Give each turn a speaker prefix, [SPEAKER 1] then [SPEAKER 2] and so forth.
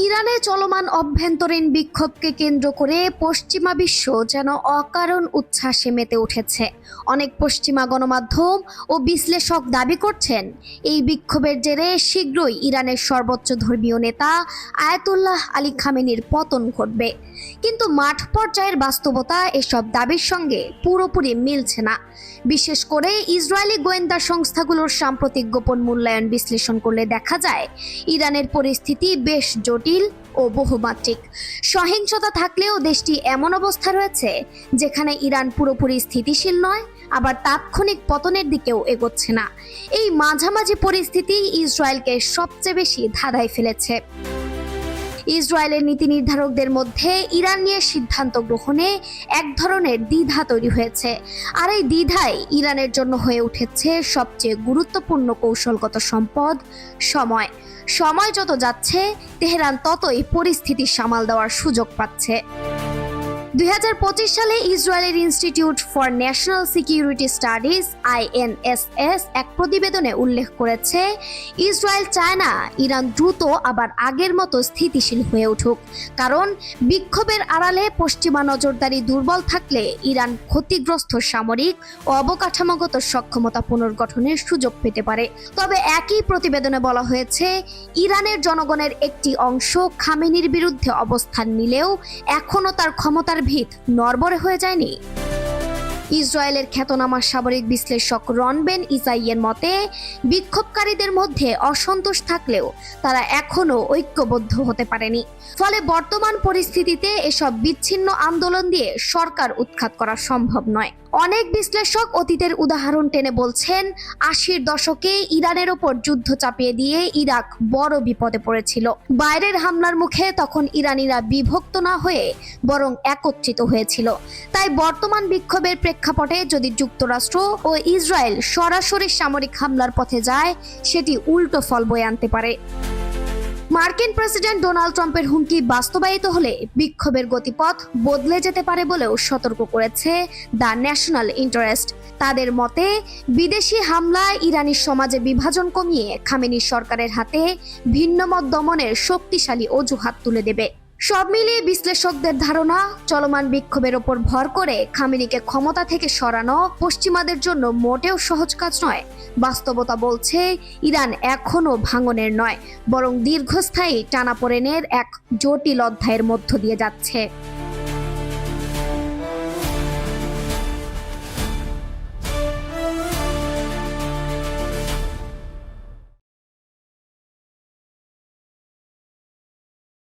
[SPEAKER 1] ইরানে চলমান অভ্যন্তরীণ বিক্ষোভকে কেন্দ্র করে পশ্চিমা বিশ্ব যেন অকারণ উচ্ছ্বাসে মেতে উঠেছে। অনেক পশ্চিমা গণমাধ্যম ও বিশ্লেষক দাবি করছেন, এই বিক্ষোভের জেরে শীঘ্রই ইরানের সর্বোচ্চ ধর্মীয় নেতা আয়াতুল্লাহ আলী খামেনির পতন ঘটবে। কিন্তু মাঠ পর্যায়ের বাস্তবতা এসব দাবির সঙ্গে পুরোপুরি মিলছে না। বিশেষ করে ইসরায়েলি গোয়েন্দা সংস্থাগুলোর সাম্প্রতিক গোপন মূল্যায়ন বিশ্লেষণ করলে দেখা যায়, ইরানের পরিস্থিতি বেশ জটিল ও বহুমাত্রিক। সহিংসতা থাকলেও দেশটি এমন অবস্থা রয়েছে যেখানে ইরান পুরোপুরি স্থিতিশীল নয়, আবার তাৎক্ষণিক পতনের দিকেও এগোচ্ছে না। এই মাঝামাঝি পরিস্থিতি ইসরায়েলকে সবচেয়ে বেশি ধাঁধায় ফেলেছে। ইসরায়েলের নীতি নির্ধারকদের মধ্যে ইরান নিয়ে সিদ্ধান্ত গ্রহণে এক ধরনের দ্বিধা তৈরি হয়েছে, আর এই দ্বিধাই ইরানের জন্য হয়ে উঠেছে সবচেয়ে গুরুত্বপূর্ণ কৌশলগত সম্পদ সময়। সময় যত যাচ্ছে, তেহরান ততই পরিস্থিতি সামাল দেওয়ার সুযোগ পাচ্ছে। 2025 সালে ইসরায়েলের institute for national security studies INSS এক প্রতিবেদনে উল্লেখ করেছে, ইসরায়েল চায় না ইরান দ্রুত আবার আগের মতো স্থিতিশীল হয়ে উঠুক, কারণ বিক্ষোভের আড়ালে পশ্চিমা নজরদারি দুর্বল থাকলে ইরান ক্ষতিগ্রস্ত সামরিক ও অবকাঠামোগত সক্ষমতা পুনর্গঠনের সুযোগ পেতে পারে। তবে একই প্রতিবেদনে বলা হয়েছে, ইরানের জনগণের একটি অংশ খামেনির বিরুদ্ধে অবস্থান নিলেও এখনও তার ক্ষমতার ভিত নড়বড়ে হয়ে যায়নি। ইসরায়েলের খ্যাতনামা সামরিক বিশ্লেষক রনবেন ইসাইয়ের মতে, বিক্ষোভকারীদের মধ্যে অসন্তোষ থাকলেও তারা এখনও ঐক্যবদ্ধ হতে পারেনি। ফলে বর্তমান পরিস্থিতিতে এসব বিচ্ছিন্ন আন্দোলন দিয়ে সরকার উৎখাত করা সম্ভব নয়। অনেক বিশ্লেষক অতীতের উদাহরণ টেনে বলছেন, 80-র দশকে ইরানের ওপর যুদ্ধ চাপিয়ে দিয়ে ইরাক বড় বিপদে পড়েছিল। বাইরের হামলার মুখে তখন ইরানিরা বিভক্ত না হয়ে বরং একত্রিত হয়েছিল। তাই বর্তমান বিক্ষোভের প্রেক্ষাপটে যদি যুক্তরাষ্ট্র ও ইসরায়েল সরাসরি সামরিক হামলার পথে যায়, সেটি উল্টো ফল বয়ে আনতে পারে। মার্কিন প্রেসিডেন্ট ডোনাল্ড ট্রাম্পের হুমকি বাস্তবায়িত হলে বিক্ষোভের গতিপথ বদলে যেতে পারে বলেও সতর্ক করেছে দ্য ন্যাশনাল ইন্টারেস্ট। তাদের মতে, বিদেশি হামলায় ইরানি সমাজে বিভাজন কমিয়ে খামেনি সরকারের হাতে ভিন্নমত দমনের শক্তিশালী অজুহাত তুলে দেবে। সব মিলিয়ে বিশ্লেষকদের ধারণা, চলমান বিক্ষোভের ওপর ভর করে খামেনিকে ক্ষমতা থেকে সরানো পশ্চিমাদের জন্য মোটেও সহজ কাজ নয়। বাস্তবতা বলছে, ইরান এখনও ভাঙনের নয়, বরং দীর্ঘস্থায়ী টানাপোড়েনের এক জটিল অধ্যায়ের মধ্য দিয়ে যাচ্ছে।